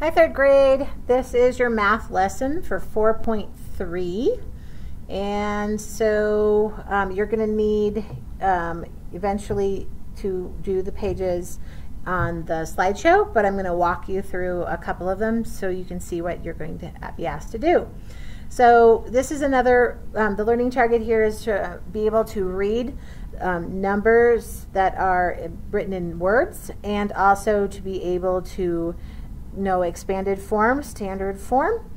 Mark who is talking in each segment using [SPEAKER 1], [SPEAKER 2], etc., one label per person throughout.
[SPEAKER 1] Hi, third grade. This is your math lesson for 4.3. And so you're going to need eventually to do the pages on the slideshow, but I'm going to walk you through a couple of them so you can see what you're going to be asked to do. So this is another, the learning target here is to be able to read numbers that are written in words, and also to be able to know expanded form, standard form,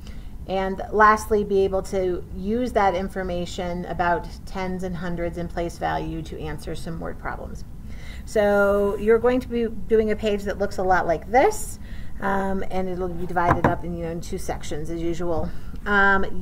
[SPEAKER 1] and lastly be able to use that information about tens and hundreds and place value to answer some word problems. So you're going to be doing a page that looks a lot like this, and it'll be divided up in two sections as usual.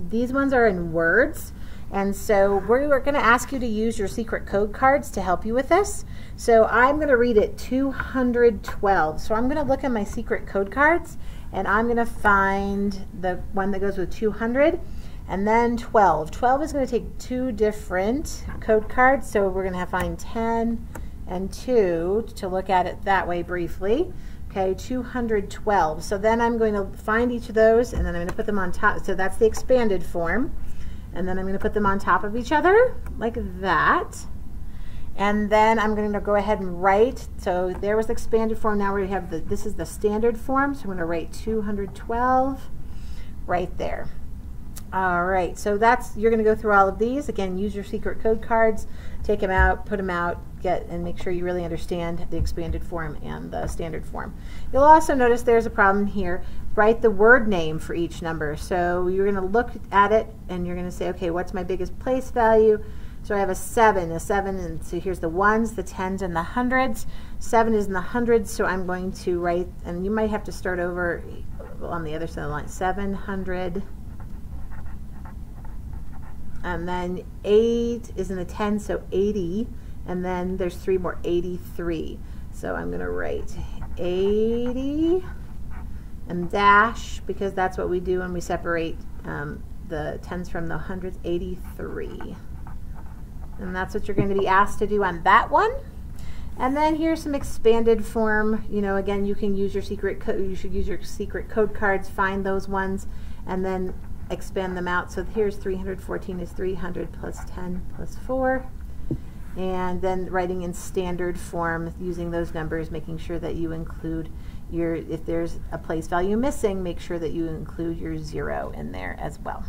[SPEAKER 1] These ones are in words, and so we're going to ask you to use your secret code cards to help you with this. So I'm going to read it 212. So I'm going to look at my secret code cards, and I'm going to find the one that goes with 200, and then 12. 12 is going to take two different code cards, so we're going to find 10 and 2 to look at it that way briefly. Okay, 212. So then I'm going to find each of those, and then I'm going to put them on top. So that's the expanded form. And then I'm going to put them on top of each other like that. And then I'm going to go ahead and write. So there was the expanded form. Now we have this is the standard form. So I'm going to write 212 right there. All right, so you're going to go through all of these. Again, use your secret code cards, take them out, put them out, and make sure you really understand the expanded form and the standard form. You'll also notice there's a problem here. Write the word name for each number. So you're going to look at it and you're going to say, okay, what's my biggest place value? So I have a 7, and so here's the ones, the tens, and the hundreds. 7 is in the hundreds, so I'm going to write, and you might have to start over on the other side of the line, 700. And then 8 is in the 10, so 80. And then there's 3 more, 83. So I'm going to write 80 and dash, because that's what we do when we separate the tens from the hundreds, 83. And that's what you're going to be asked to do on that one. And then here's some expanded form. Again, you can use your secret code. You should use your secret code cards, find those ones, and then expand them out. So here's 314 is 300 plus 10 plus 4. And then writing in standard form using those numbers, making sure that you include if there's a place value missing, make sure that you include your 0 in there as well.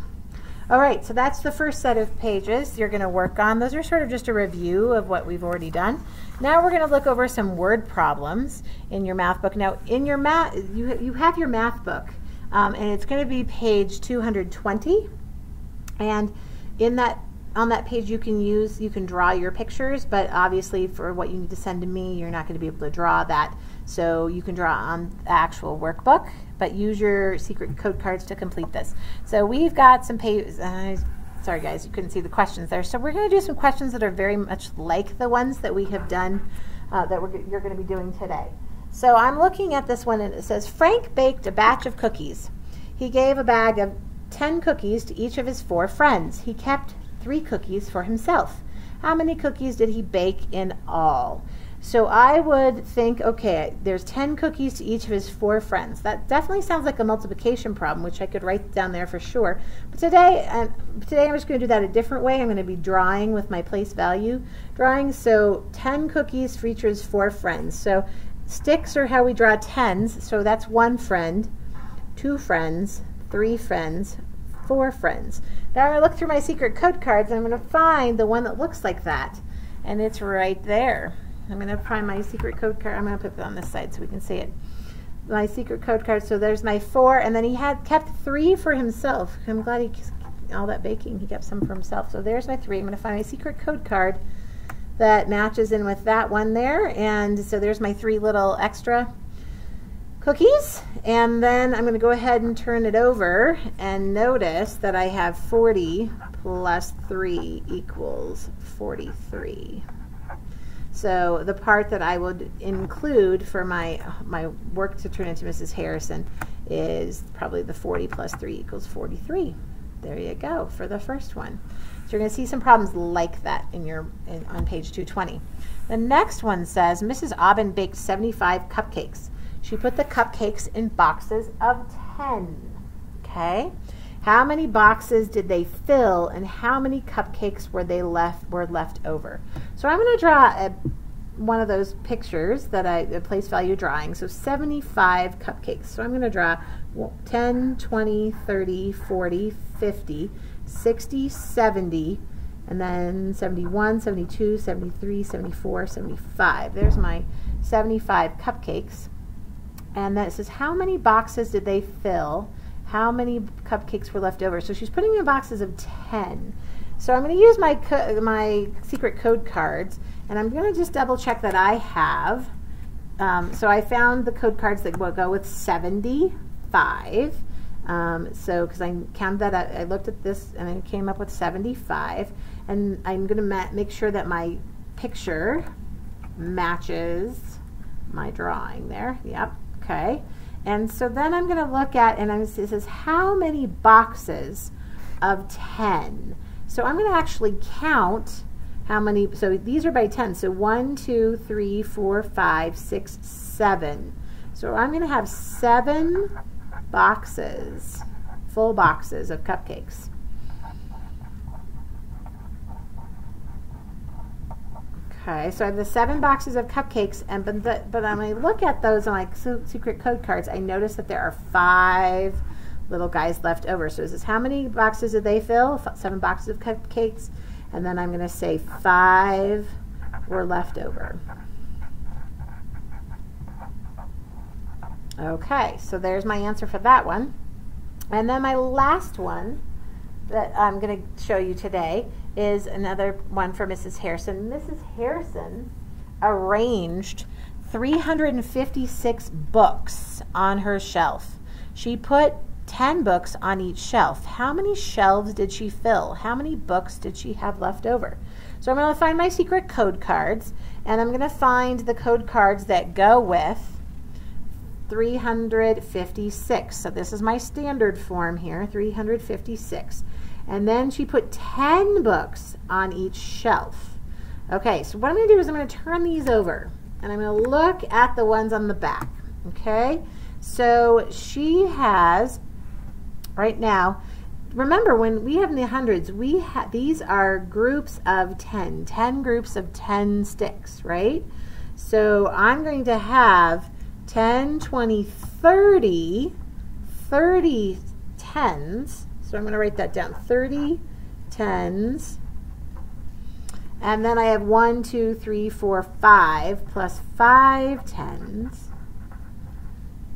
[SPEAKER 1] All right, so that's the first set of pages you're going to work on. Those are sort of just a review of what we've already done. Now we're going to look over some word problems in your math book. Now in your you have your math book. And it's going to be page 220, and on that page you can draw your pictures, but obviously for what you need to send to me, you're not going to be able to draw that, so you can draw on the actual workbook, but use your secret code cards to complete this. So we've got some pages. Sorry guys, you couldn't see the questions there. So we're going to do some questions that are very much like the ones that we have done you're going to be doing today. So I'm looking at this one, and it says, Frank baked a batch of cookies. He gave a bag of 10 cookies to each of his 4 friends. He kept 3 cookies for himself. How many cookies did he bake in all? So I would think, okay, there's 10 cookies to each of his 4 friends. That definitely sounds like a multiplication problem, which I could write down there for sure. But today I'm just going to do that a different way. I'm going to be drawing with my place value drawing. So 10 cookies for each of his 4 friends. So sticks are how we draw tens, so that's 1 friend, 2 friends, 3 friends, 4 friends. Now I'm going to look through my secret code cards, and I'm going to find the one that looks like that, and it's right there. I'm going to find my secret code card. I'm going to put it on this side so we can see it. My secret code card, so there's my 4, and then he had kept 3 for himself. I'm glad all that baking, he kept some for himself. So there's my 3. I'm going to find my secret code card that matches in with that one there, and so there's my 3 little extra cookies. And then I'm going to go ahead and turn it over and notice that I have 40 plus 3 equals 43. So the part that I would include for my work to turn into Mrs. Harrison is probably the 40 plus 3 equals 43. There you go for the first one. So you're going to see some problems like that on page 220. The next one says, Mrs. Aubin baked 75 cupcakes. she put the cupcakes in boxes of 10. Okay? How many boxes did they fill, and how many cupcakes were left over? So I'm going to draw one of those pictures that a place value drawing. So 75 cupcakes. So I'm going to draw 10, 20, 30, 40, 50, 60, 70, and then 71, 72, 73, 74, 75. There's my 75 cupcakes. And then it says, how many boxes did they fill? How many cupcakes were left over? So she's putting in boxes of 10. So I'm going to use my secret code cards, and I'm going to just double check that I have. So I found the code cards that will go with 75. So because I counted that out, I looked at this and I came up with 75. And I'm going to make sure that my picture matches my drawing there. Yep. Okay. And so then I'm going to look at, and it says, how many boxes of 10? So I'm going to actually count how many, so these are by 10. So 1, 2, 3, 4, 5, 6, 7. So I'm going to have 7 boxes, full boxes of cupcakes. Okay, so I have the 7 boxes of cupcakes, and but when I look at those on my secret code cards, I notice that there are 5 little guys left over. So it says, how many boxes did they fill? 7 boxes of cupcakes, and then I'm going to say 5 were left over. Okay, so there's my answer for that one. And then my last one that I'm going to show you today is another one for Mrs. Harrison. Mrs. Harrison arranged 356 books on her shelf. She put 10 books on each shelf. How many shelves did she fill? How many books did she have left over? So I'm going to find my secret code cards, and I'm going to find the code cards that go with 356. So this is my standard form here, 356. And then she put 10 books on each shelf. Okay, so what I'm going to do is I'm going to turn these over, and I'm going to look at the ones on the back. Okay, so she has, right now, remember when we have in the hundreds, these are groups of 10 groups of 10 sticks, right? So I'm going to have 10, 20, 30 tens. So I'm going to write that down, 30 tens. And then I have 1, 2, 3, 4, 5 plus 5 tens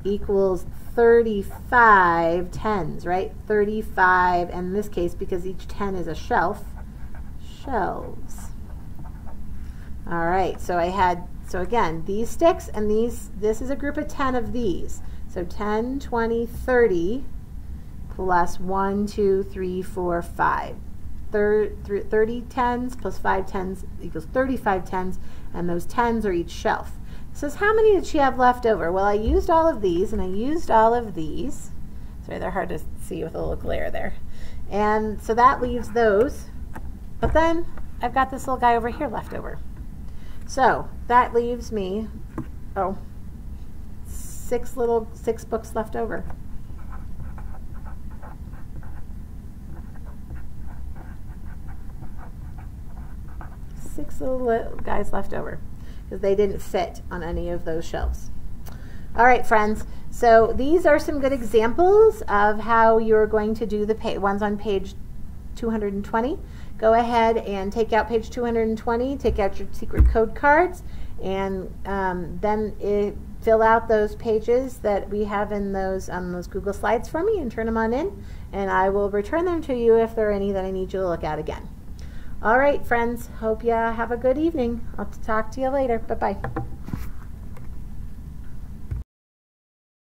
[SPEAKER 1] equals 35 tens, right? 35, and in this case, because each 10 is a shelf, shelves. All right, so so again, these sticks and this is a group of 10 of these. So 10, 20, 30 plus 1, 2, 3, 4, 5. 30 tens plus 5 tens equals 35 tens, and those tens are each shelf. It says, how many did she have left over? Well, I used all of these, and I used all of these. Sorry, they're hard to see with a little glare there. And so that leaves those. But then I've got this little guy over here left over. So that leaves me, 6 books left over. 6 little guys left over because they didn't fit on any of those shelves. All right, friends, so these are some good examples of how you're going to do the ones on page 220. Go ahead and take out page 220, take out your secret code cards, and then fill out those pages that we have in those Google Slides for me and turn them on in, and I will return them to you if there are any that I need you to look at again. All right, friends, hope you have a good evening. I'll talk to you later. Bye-bye.